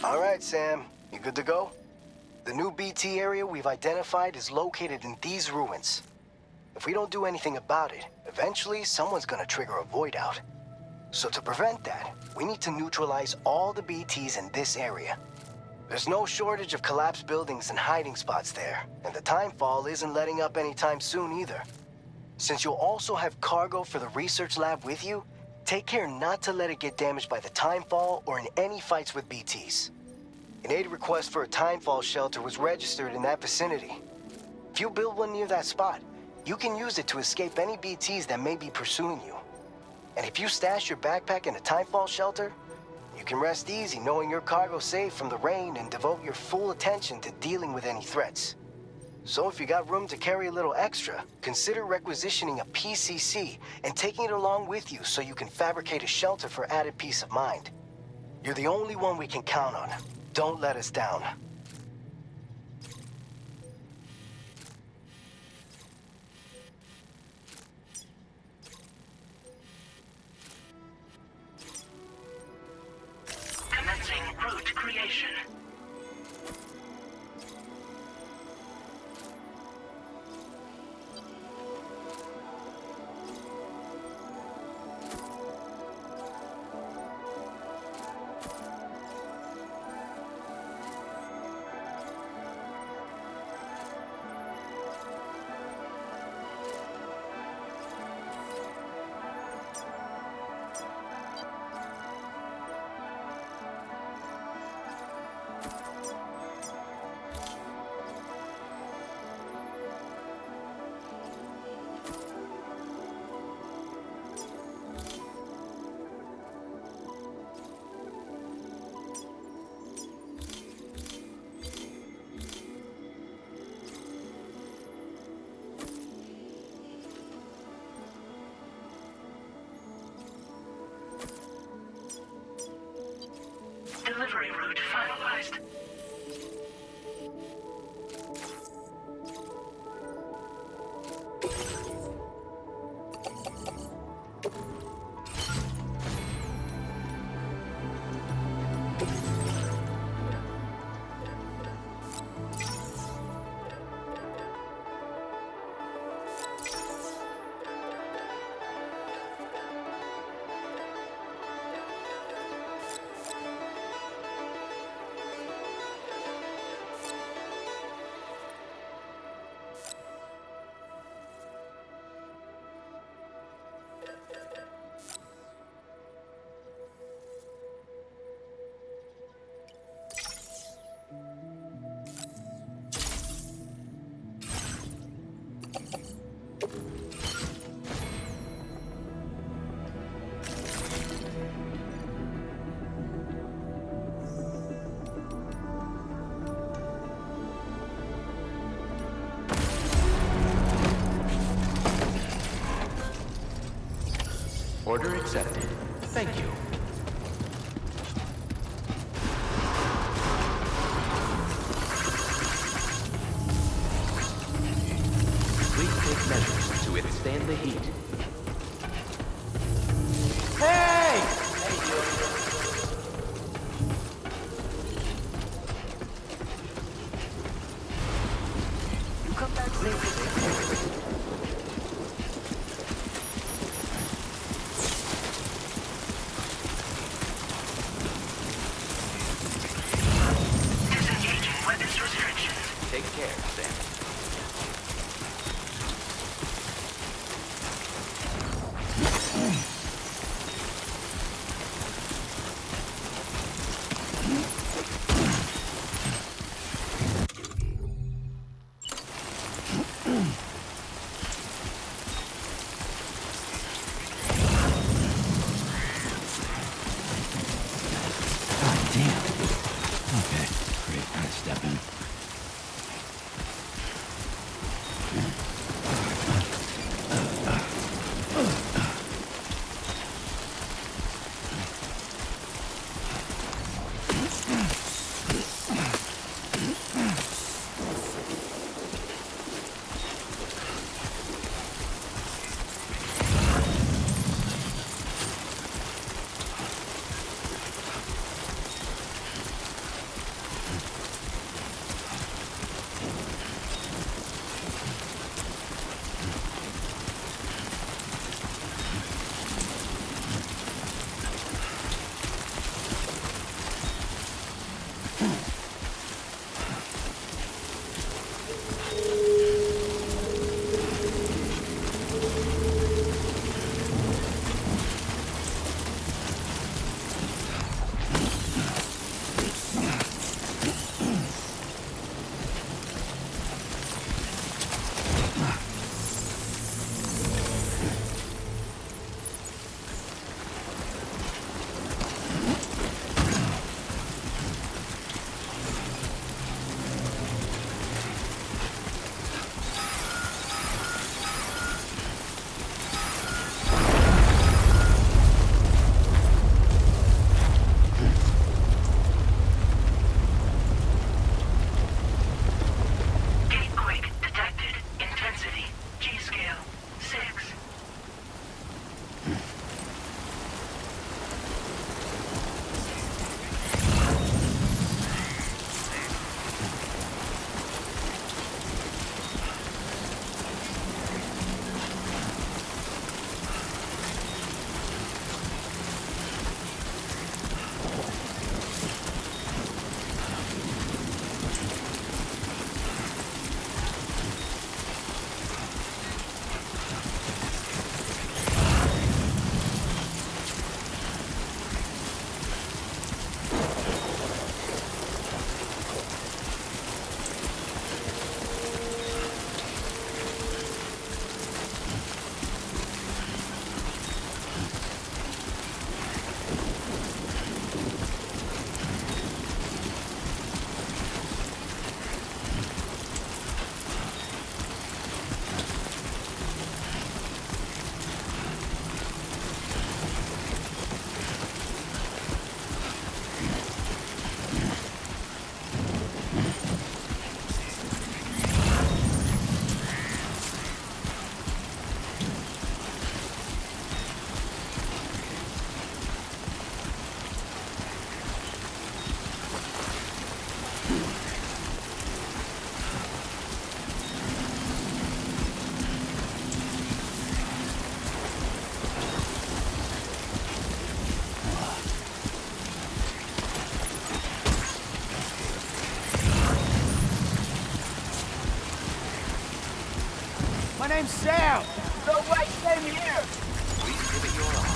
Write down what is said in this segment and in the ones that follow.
All right, Sam. You good to go? The new BT area we've identified is located in these ruins. If we don't do anything about it, eventually someone's gonna trigger a void out. So to prevent that, we need to neutralize all the BTs in this area. There's no shortage of collapsed buildings and hiding spots there, and the timefall isn't letting up anytime soon either. Since you'll also have cargo for the research lab with you, take care not to let it get damaged by the timefall or in any fights with BTs. An aid request for a timefall shelter was registered in that vicinity. If you build one near that spot, you can use it to escape any BTs that may be pursuing you. And if you stash your backpack in a timefall shelter, you can rest easy knowing your cargo's safe from the rain and devote your full attention to dealing with any threats. So if you got room to carry a little extra, consider requisitioning a PCC and taking it along with you so you can fabricate a shelter for added peace of mind. You're the only one we can count on. Don't let us down. Commencing route creation. Delivery route finalized. Order accepted. Thank you. Please take measures to withstand the heat. Hey! You come back safely. Disengaging weapons restrictions. Take care, Sam. name's Sam. No right, same here. Please give it your all.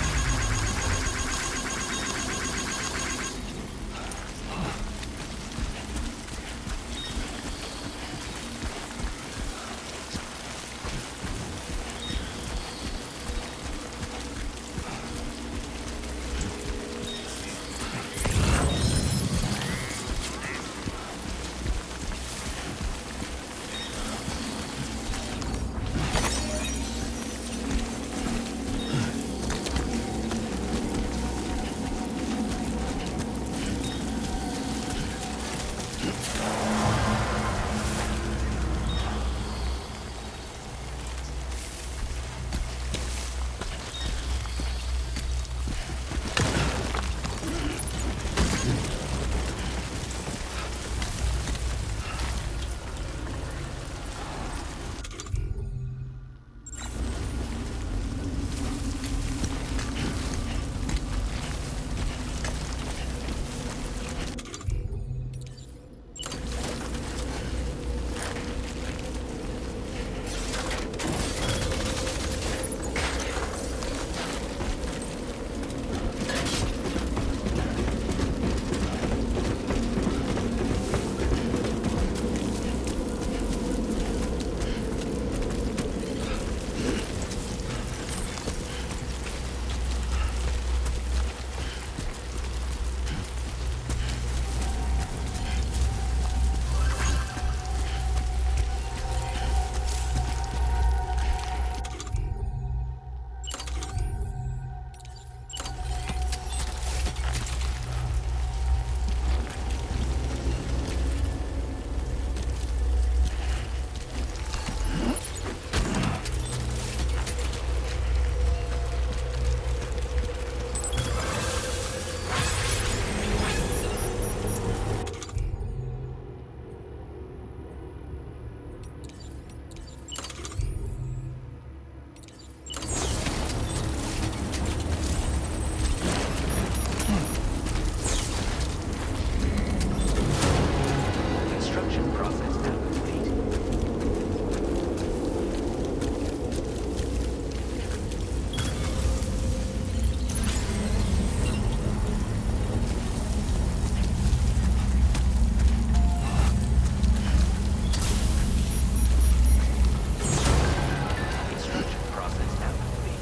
Construction process now complete. Construction process now complete.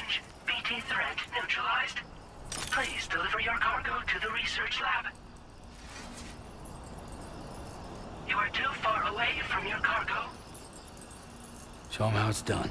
Change. BT threat neutralized. Please deliver your cargo to the research lab. You are too far away from your cargo. Show 'em how it's done.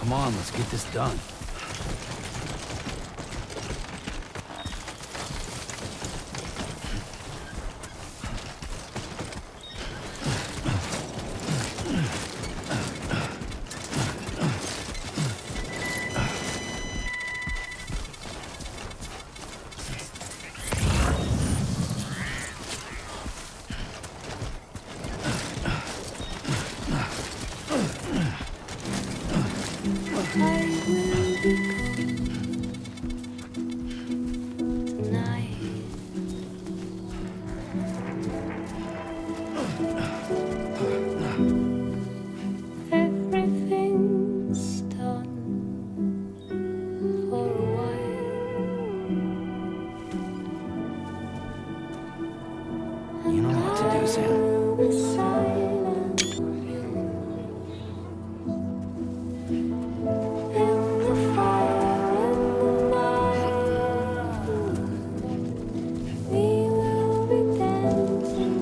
Come on, let's get this done. Everything's done for a while. You know what to do, Sam. I'll be silent in the fire in the night. We will be dancing.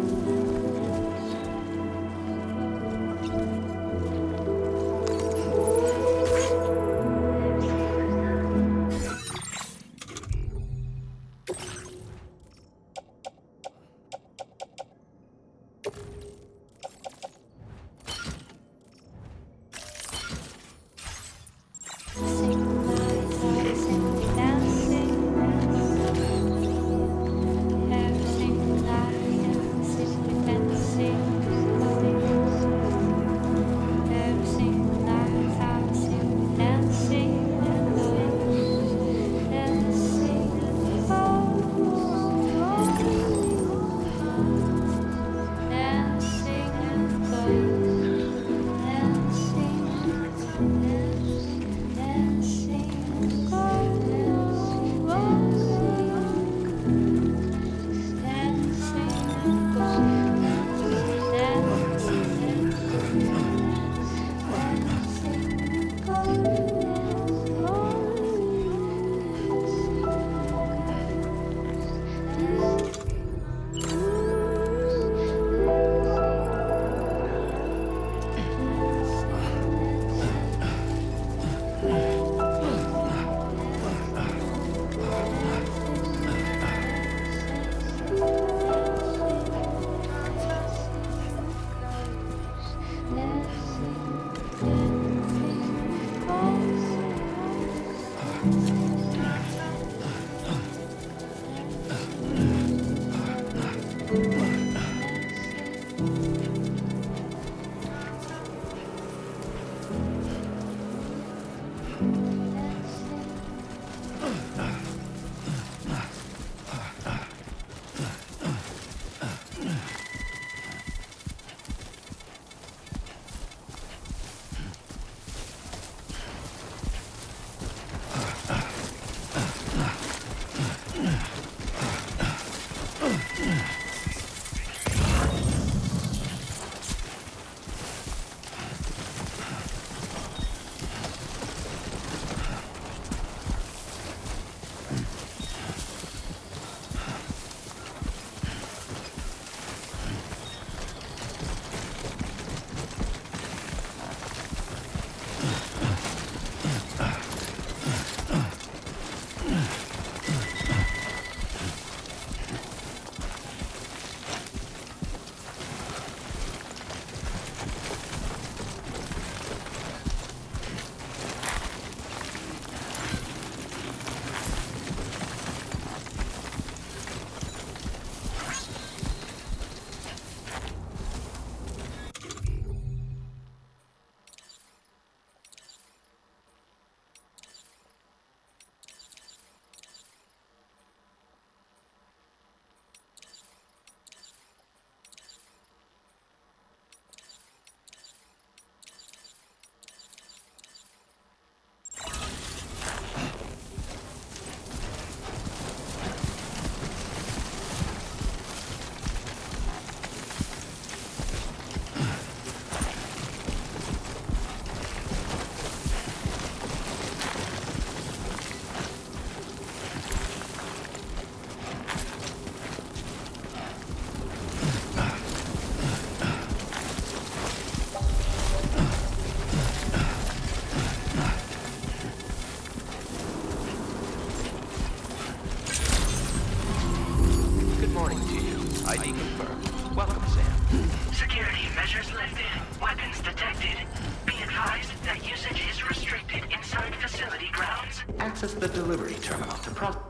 Access the delivery terminal to process.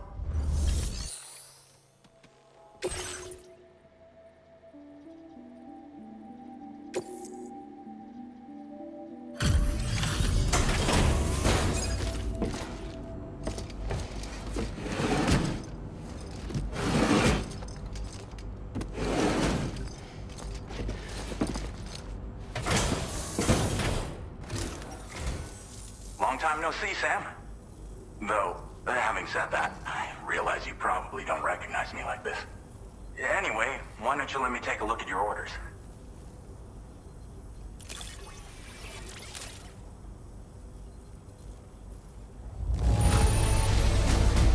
time no see, Sam. Though, having said that, I realize you probably don't recognize me like this. Anyway, why don't you let me take a look at your orders?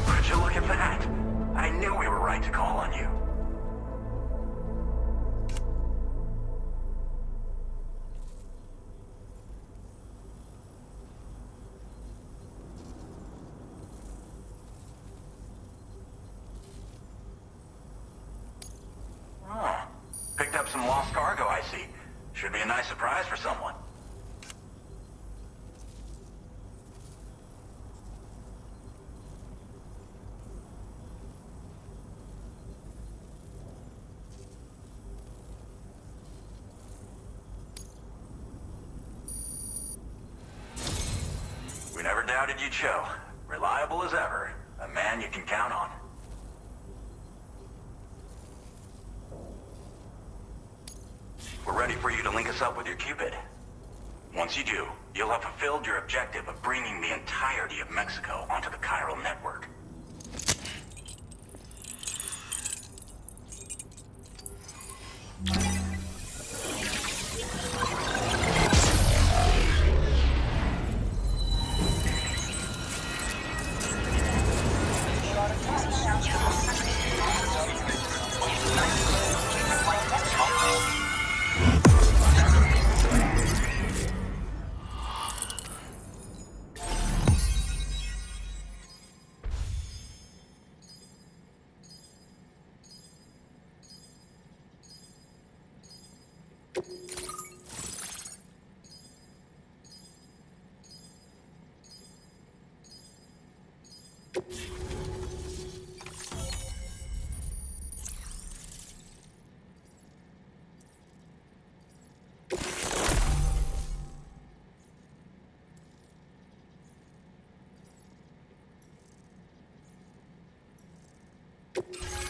Would you look at that? I knew we were right to call on you. Picked up some lost cargo, I see. Should be a nice surprise for someone. We never doubted you'd show. Reliable as ever. A man you can count on. We're ready for you to link us up with your Cupid. Once you do, you'll have fulfilled your objective of bringing the entirety of Mexico onto the chiral network.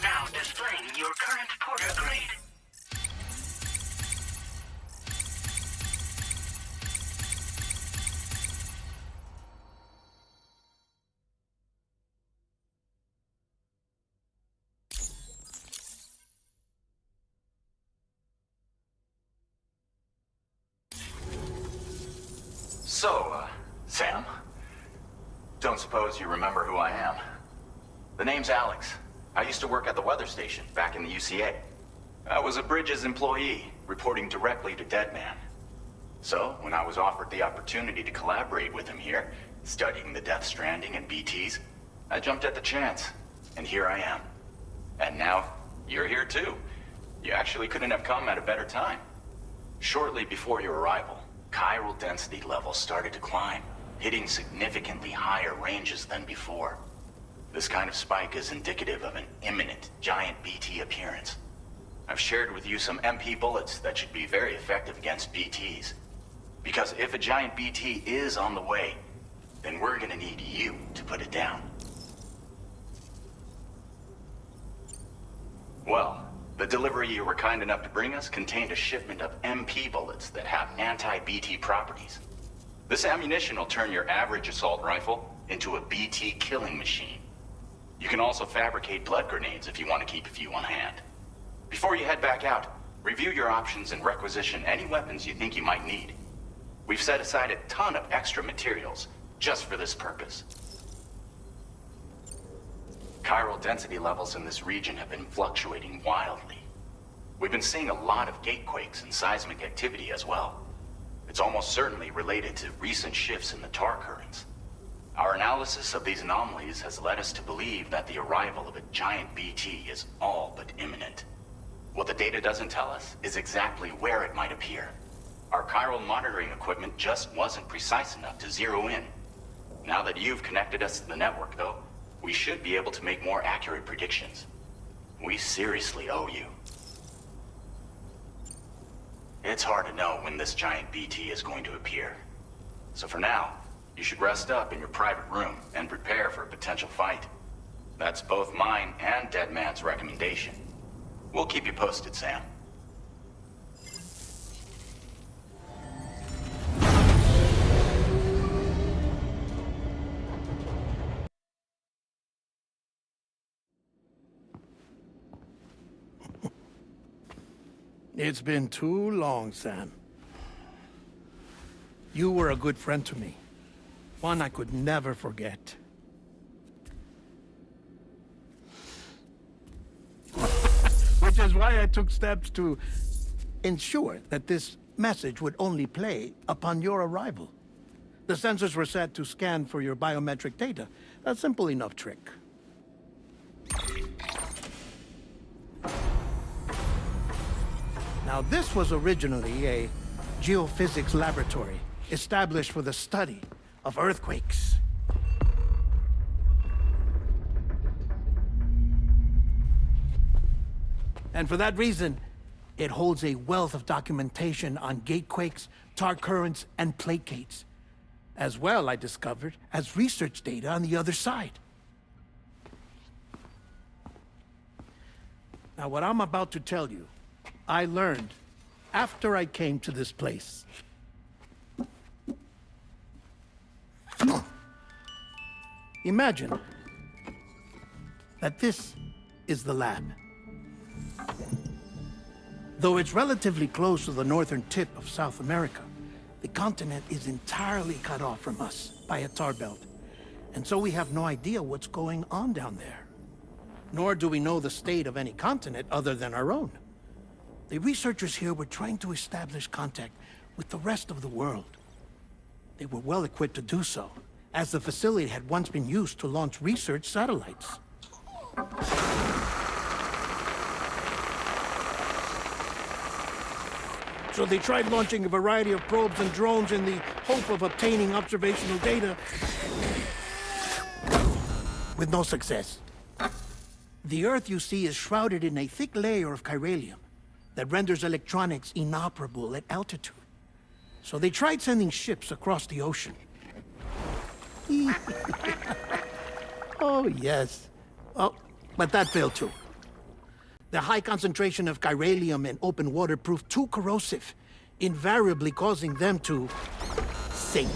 Now displaying your current porter grade. So, Sam, don't suppose you remember who I am? The name's Alex. I used to work at the weather station back in the UCA. I was a Bridges employee, reporting directly to Deadman. So, when I was offered the opportunity to collaborate with him here, studying the Death Stranding and BTs, I jumped at the chance, and here I am. And now, you're here too. You actually couldn't have come at a better time. Shortly before your arrival, chiral density levels started to climb, hitting significantly higher ranges than before. This kind of spike is indicative of an imminent giant BT appearance. I've shared with you some MP bullets that should be very effective against BTs. Because if a giant BT is on the way, then we're gonna need you to put it down. Well, the delivery you were kind enough to bring us contained a shipment of MP bullets that have anti-BT properties. This ammunition will turn your average assault rifle into a BT killing machine. You can also fabricate blood grenades if you want to keep a few on hand. Before you head back out, review your options and requisition any weapons you think you might need. We've set aside a ton of extra materials just for this purpose. Chiral density levels in this region have been fluctuating wildly. We've been seeing a lot of gatequakes and seismic activity as well. It's almost certainly related to recent shifts in the tar currents. Our analysis of these anomalies has led us to believe that the arrival of a giant BT is all but imminent. What the data doesn't tell us is exactly where it might appear. Our chiral monitoring equipment just wasn't precise enough to zero in. Now that you've connected us to the network, though, we should be able to make more accurate predictions. We seriously owe you. It's hard to know when this giant BT is going to appear. So for now, you should rest up in your private room and prepare for a potential fight. That's both mine and Deadman's recommendation. We'll keep you posted, Sam. It's been too long, Sam. You were a good friend to me. One I could never forget. Which is why I took steps to ensure that this message would only play upon your arrival. The sensors were set to scan for your biometric data. A simple enough trick. Now, this was originally a geophysics laboratory established for the study of earthquakes. And for that reason, it holds a wealth of documentation on gatequakes, tar currents, and plate gates. As well, I discovered, as research data on the other side. Now, what I'm about to tell you, I learned after I came to this place. Imagine that this is the lab. Though it's relatively close to the northern tip of South America, the continent is entirely cut off from us by a tar belt. And so we have no idea what's going on down there. Nor do we know the state of any continent other than our own. The researchers here were trying to establish contact with the rest of the world. They were well equipped to do so, as the facility had once been used to launch research satellites. So they tried launching a variety of probes and drones in the hope of obtaining observational data, with no success. The Earth, you see, is shrouded in a thick layer of chiralium that renders electronics inoperable at altitude. So they tried sending ships across the ocean. Oh, yes. Oh, but that failed too. The high concentration of chiralium in open water proved too corrosive, invariably causing them to sink.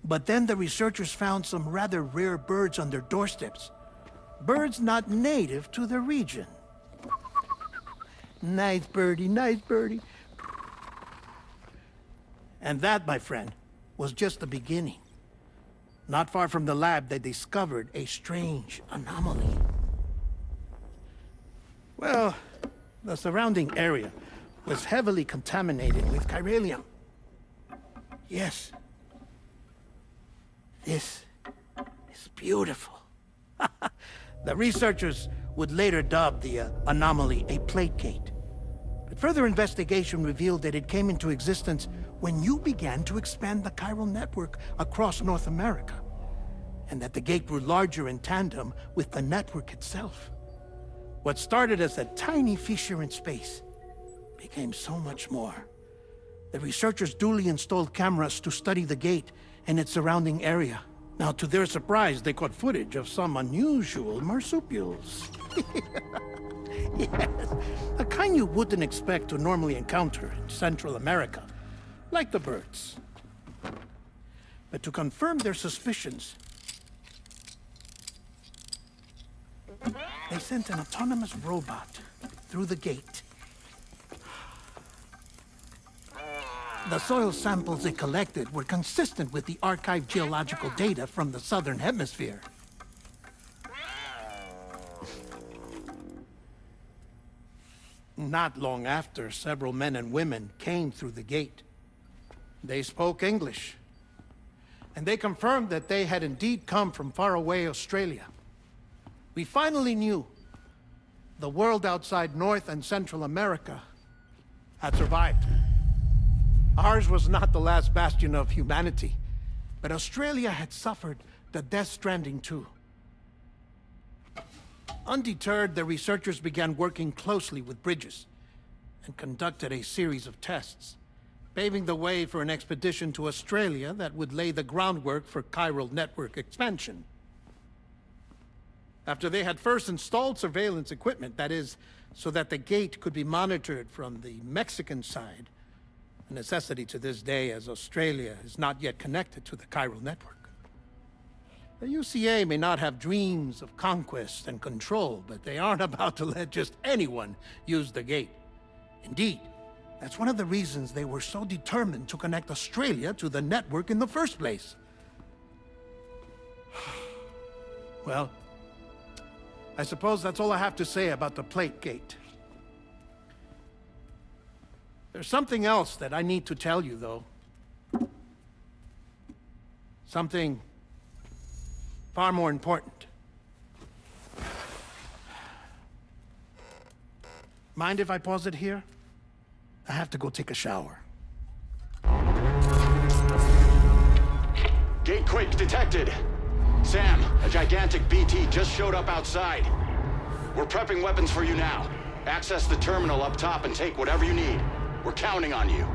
But then the researchers found some rather rare birds on their doorsteps. Birds not native to the region. Nice birdie, nice birdie. And that, my friend, was just the beginning. Not far from the lab, they discovered a strange anomaly. Well, the surrounding area was heavily contaminated with chiralium. Yes. This is beautiful. The researchers would later dub the anomaly a plate gate. But further investigation revealed that it came into existence when you began to expand the chiral network across North America, and that the gate grew larger in tandem with the network itself. What started as a tiny fissure in space became so much more. The researchers duly installed cameras to study the gate and its surrounding area. Now, to their surprise, they caught footage of some unusual marsupials. Yes, a kind you wouldn't expect to normally encounter in Central America, like the birds. But to confirm their suspicions, they sent an autonomous robot through the gate. The soil samples it collected were consistent with the archived geological data from the southern hemisphere. Not long after, several men and women came through the gate. They spoke English, and they confirmed that they had indeed come from faraway Australia. We finally knew the world outside North and Central America had survived. Ours was not the last bastion of humanity, but Australia had suffered the death stranding too. Undeterred, the researchers began working closely with Bridges and conducted a series of tests, paving the way for an expedition to Australia that would lay the groundwork for chiral network expansion. After they had first installed surveillance equipment, that is, so that the gate could be monitored from the Mexican side, a necessity to this day as Australia is not yet connected to the chiral network. The UCA may not have dreams of conquest and control, but they aren't about to let just anyone use the gate. Indeed, that's one of the reasons they were so determined to connect Australia to the network in the first place. Well, I suppose that's all I have to say about the plate gate. There's something else that I need to tell you, though. Something far more important. Mind if I pause it here? I have to go take a shower. Gate quake detected. Sam, a gigantic BT just showed up outside. We're prepping weapons for you now. Access the terminal up top and take whatever you need. We're counting on you.